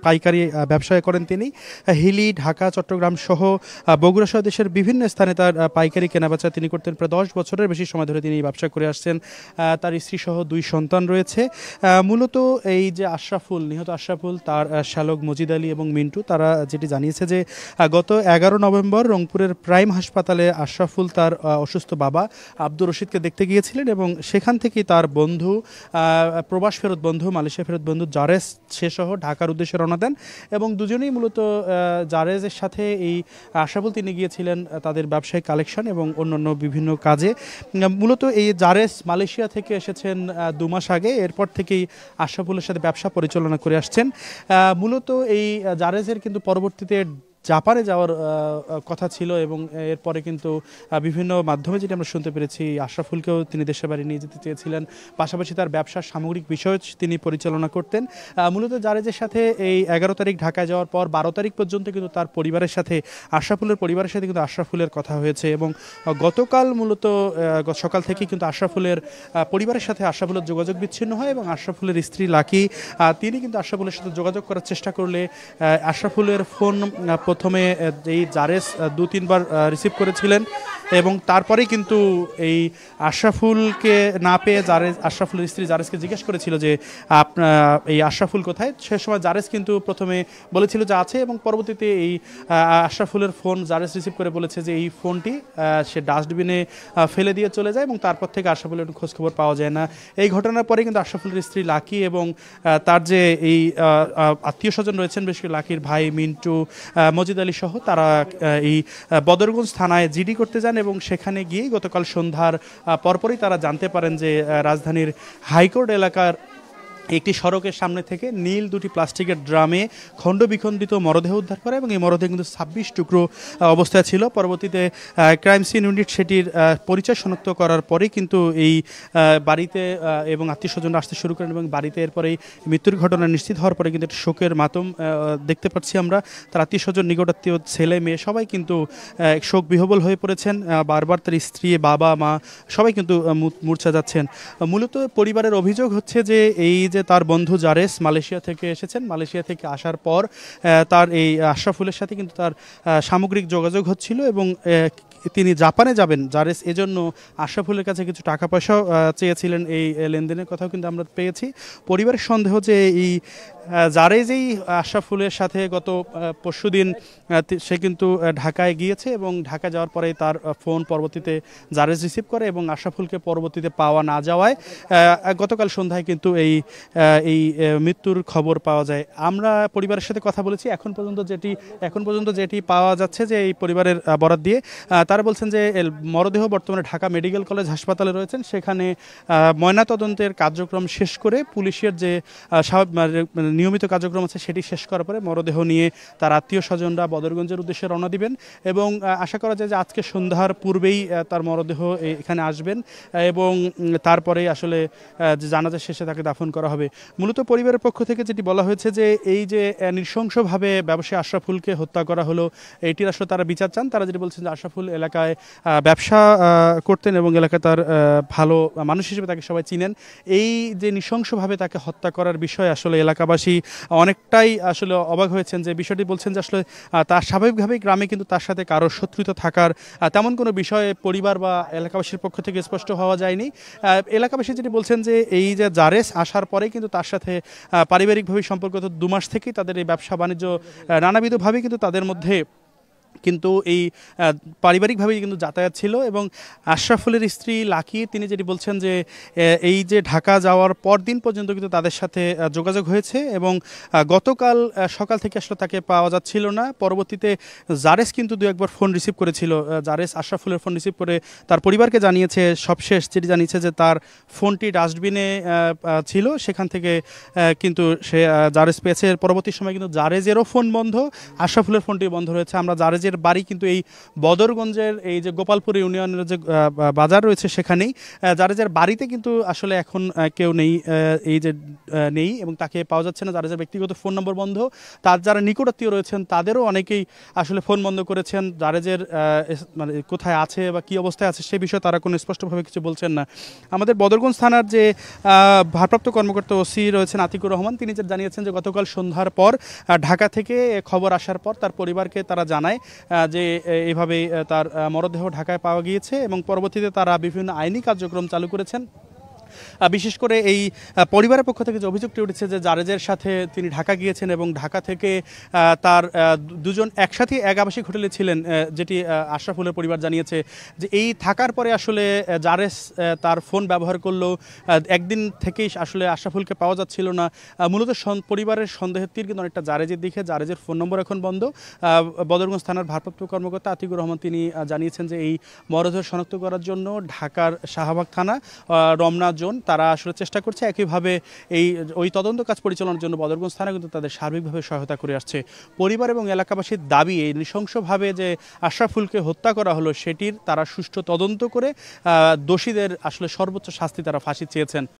পাইকারি ব্যবসা করেন তিনি। হিলি, ঢাকা, চট্টগ্রাম সহ বগুড়া সহ দেশের বিভিন্ন স্থানে তার পাইকারি কেনাবেচা তিনি করতেন। প্রায় 10 বছরের বেশি সময় ধরে তিনি এই ব্যবসা করে আসছেন। তার স্ত্রী সহ 2 সন্তান রয়েছে। মূলত এই যে আশরাফুল, নিহত আশরাফুল, তার শ্যালক মজিদ আলী এবং মিন্টু, তারা যেটি জানিয়েছে যে গত 11 নভেম্বর রংপুরের প্রাইম হাসপাতালে আশরাফুল তার অসুস্থ বাবা আব্দুর রশিদকে দেখতে গিয়েছিলেন এবং সেখান থেকেই তার বন্ধু, প্রবাস ফেরত বন্ধু, মালয়েশিয়া ফেরত বন্ধু জারেস সহ ঢাকার উদ্দেশ্যে রওনা দেন এবং দুজনেই মূলত জারেজের সাথে এই আশরাফুল তিনি গিয়েছিলেন তাদের ব্যবসায়িক কালেকশন এবং অন্যান্য বিভিন্ন কাজে। মূলত এই জারেস মালয়েশিয়া থেকে এসেছেন 2 মাস আগে, এরপর থেকেই আশরাফুলের সাথে ব্যবসা পরিচালনা করে আসছেন। মূলত এই জারেজের কিন্তু পরবর্তীতে জাপানে যাওয়ার কথা ছিল এবং এরপরে কিন্তু বিভিন্ন মাধ্যমে যেটা আমরা শুনতে পেরেছি আশরাফুলকেও তিনি দেশের বাড়ি নিয়ে যেতে চেয়েছিলেন। পাশাপাশি তার ব্যবসার সামগ্রিক বিষয় তিনি পরিচালনা করতেন। মূলত জারেজের সাথে এই 11 তারিখ ঢাকায় যাওয়ার পর 12 তারিখ পর্যন্ত কিন্তু তার পরিবারের সাথে, আশরাফুলের পরিবারের সাথে কিন্তু আশরাফুলের কথা হয়েছে এবং গতকাল মূলত সকাল থেকে কিন্তু আশরাফুলের পরিবারের সাথে আশরাফুলের যোগাযোগ বিচ্ছিন্ন হয় এবং আশরাফুলের স্ত্রী লাকি তিনি কিন্তু আশরাফুলের সাথে যোগাযোগ করার চেষ্টা করলে আশরাফুলের ফোন প্রথমে এই জারেস 2-3 বার রিসিভ করেছিলেন এবং তারপরেই কিন্তু এই আশরাফুলকে না পেয়ে আশরাফুলের স্ত্রী জারেসকে জিজ্ঞেস করেছিল যে এই আশরাফুল কোথায়। সে সময় জারেস কিন্তু প্রথমে বলেছিল যে আছে এবং পরবর্তীতে এই আশরাফুলের ফোন জারেস রিসিভ করে বলেছে যে এই ফোনটি সে ডাস্টবিনে ফেলে দিয়ে চলে যায় এবং তারপর থেকে আশরাফুলের খোঁজখবর পাওয়া যায় না। এই ঘটনার পরে কিন্তু আশরাফুলের স্ত্রী লাকি এবং তার যে এই আত্মীয় স্বজন রয়েছেন, বিশেষ করে লাকির ভাই মিন্টু, মজিদ আলী সহ, তারা এই বদরগঞ্জ থানায় জিডি করতে যান এবং সেখানে গিয়ে গতকাল সন্ধ্যার পরপরই তারা জানতে পারেন যে রাজধানীর হাইকোর্ট এলাকার একটি সড়কের সামনে থেকে নীল 2টি প্লাস্টিকের ড্রামে খণ্ড বিখণ্ডিত মরদেহ উদ্ধার করে এবং এই মরদেহ কিন্তু 26 টুকরো অবস্থায় ছিল। পরবর্তীতে ক্রাইম সিন ইউনিট সেটির পরিচয় শনাক্ত করার পরেই কিন্তু এই বাড়িতে এবং আত্মীয়স্বজনরা আসতে শুরু করেন এবং বাড়িতে এরপরেই মৃত্যুর ঘটনা নিশ্চিত হওয়ার পরে কিন্তু একটা শোকের মাতম দেখতে পাচ্ছি আমরা। তার আত্মীয়স্বজন, নিকটাত্মীয়, ছেলে মেয়ে সবাই কিন্তু শোক বিহবল হয়ে পড়েছেন। বারবার তার স্ত্রী, বাবা, মা সবাই কিন্তু মূর্ছা যাচ্ছেন। মূলত পরিবারের অভিযোগ হচ্ছে যে এই যে তার বন্ধু জারেস মালয়েশিয়া থেকে এসেছেন, মালয়েশিয়া থেকে আসার পর তার এই আশরাফুলের সাথে কিন্তু তার সামগ্রিক যোগাযোগ হচ্ছিল এবং তিনি জাপানে যাবেন জারেস, এজন্য আশরাফুলের কাছে কিছু টাকা পয়সাও চেয়েছিলেন। এই লেনদেনের কথাও কিন্তু আমরা পেয়েছি। পরিবারের সন্দেহ যে এই জারেজেই আশরাফুলের সাথে গত পরশুদিন সে কিন্তু ঢাকায় গিয়েছে এবং ঢাকা যাওয়ার পরে তার ফোন পরবর্তীতে জারেজ রিসিভ করে এবং আশরাফুলকে পরবর্তীতে পাওয়া না যাওয়ায় গতকাল সন্ধ্যায় কিন্তু এই মৃত্যুর খবর পাওয়া যায়। আমরা পরিবারের সাথে কথা বলেছি। এখন পর্যন্ত যেটি পাওয়া যাচ্ছে যে এই পরিবারের বরাত দিয়ে তারা বলছেন যে মরদেহ বর্তমানে ঢাকা মেডিকেল কলেজ হাসপাতালে রয়েছেন, সেখানে ময়নাতদন্তের কার্যক্রম শেষ করে পুলিশের যে নিয়মিত কার্যক্রম আছে সেটি শেষ করার পরে মরদেহ নিয়ে তার আত্মীয় স্বজনরা বদরগঞ্জের উদ্দেশ্যে রওনা দিবেন এবং আশা করা যায় যে আজকে সন্ধ্যার পূর্বেই তার মরদেহ এখানে আসবেন এবং তারপরে আসলে জানাজা শেষে তাকে দাফন করা হবে। মূলত পরিবারের পক্ষ থেকে যেটি বলা হয়েছে যে এই যে নৃশংসভাবে ব্যবসায়ী আশরাফুলকে হত্যা করা হলো, এটির আসলে তারা বিচার চান। তারা যেটি বলছেন যে আশরাফুল এলাকায় ব্যবসা করতেন এবং এলাকায় তার ভালো মানুষ হিসেবে তাকে সবাই চিনেন। এই যে নৃশংসভাবে তাকে হত্যা করার বিষয়ে আসলে এলাকাবাসী অনেকটাই আসলে অবাক হয়েছেন। যে বিষয়টি বলছেন যে আসলে তার স্বাভাবিকভাবেই গ্রামে কিন্তু তার সাথে কারো শত্রুতা থাকার তেমন কোনো বিষয়ে পরিবার বা এলাকাবাসীর পক্ষ থেকে স্পষ্ট হওয়া যায়নি। এলাকাবাসী যেটি বলছেন যে এই যে জারেস আসার পরে কিন্তু তার সাথে পারিবারিকভাবে সম্পর্ক 2 মাস থেকেই তাদের এই ব্যবসা বাণিজ্য নানাবিধভাবে কিন্তু তাদের মধ্যে কিন্তু এই পারিবারিকভাবেই কিন্তু যাতায়াত ছিল এবং আশরাফুলের স্ত্রী লাকি তিনি যেটি বলছেন যে এই যে ঢাকা যাওয়ার পর দিন পর্যন্ত কিন্তু তাদের সাথে যোগাযোগ হয়েছে এবং গতকাল সকাল থেকে আসলে তাকে পাওয়া যাচ্ছিল না। পরবর্তীতে জারেস কিন্তু 2-1 বার ফোন রিসিভ করেছিল। জারেস আশরাফুলের ফোন রিসিভ করে তার পরিবারকে জানিয়েছে, সবশেষ যেটি জানিয়েছে যে তার ফোনটি ডাস্টবিনে ছিল, সেখান থেকে কিন্তু সে জারেস পেয়েছে। পরবর্তী সময় কিন্তু জারেজেরও ফোন বন্ধ, আশরাফুলের ফোনটি বন্ধ রয়েছে। আমরা জারেজ জারেজের বাড়ি কিন্তু এই বদরগঞ্জের এই যে গোপালপুর ইউনিয়নের যে বাজার রয়েছে সেখানেই। জারেজের বাড়িতে কিন্তু আসলে এখন কেউ নেই, এই যে নেই এবং তাকে পাওয়া যাচ্ছে না। জারেজের ব্যক্তিগত ফোন নম্বর বন্ধ, তার যারা নিকটাত্মীয় রয়েছেন তাদেরও অনেকেই আসলে ফোন বন্ধ করেছেন। জারেজের মানে কোথায় আছে বা কী অবস্থায় আছে সে বিষয়ে তারা কোনো স্পষ্টভাবে কিছু বলছেন না। আমাদের বদরগঞ্জ থানার যে ভারপ্রাপ্ত কর্মকর্তা ওসি রয়েছেন আতিকুর রহমান, তিনি যে জানিয়েছেন যে গতকাল সন্ধ্যার পর ঢাকা থেকে খবর আসার পর তার পরিবারকে তারা জানায় যে এইভাবে তার মরদেহ ঢাকায় পাওয়া গিয়েছে এবং পরবর্তীতে তারা বিভিন্ন আইনি কার্যক্রম চালু করেছেন। বিশেষ করে এই পরিবারের পক্ষ থেকে যে অভিযোগটি উঠেছে যে জারেজের সাথে তিনি ঢাকা গিয়েছেন এবং ঢাকা থেকে তার দুজন একসাথে এক আবাসিক হোটেলে ছিলেন, যেটি আশরাফুলের পরিবার জানিয়েছে যে এই থাকার পরে আসলে জারেজ তার ফোন ব্যবহার করলো। একদিন থেকেই আসলে আশরাফুলকে পাওয়া যাচ্ছিল না। মূলত পরিবারের সন্দেহের তীর কিন্তু অনেকটা জারেজের দিকে। জারেজের ফোন নম্বর এখন বন্ধ। বদরগঞ্জ থানার ভারপ্রাপ্ত কর্মকর্তা আতিকুর রহমান তিনি জানিয়েছেন যে এই মরদেহ শনাক্ত করার জন্য ঢাকার শাহবাগ থানা, রমনা জোন তারা আসলে চেষ্টা করছে। একইভাবে ওই তদন্ত কাজ পরিচালনার জন্য বদরগঞ্জ থানা কিন্তু তাদের সার্বিকভাবে সহায়তা করে আসছে। পরিবার এবং এলাকাবাসীর দাবি এই নৃশংসভাবে যে আশরাফুলকে হত্যা করা হলো সেটির তারা সুষ্ঠু তদন্ত করে দোষীদের আসলে সর্বোচ্চ শাস্তি তারা ফাঁসি চেয়েছেন।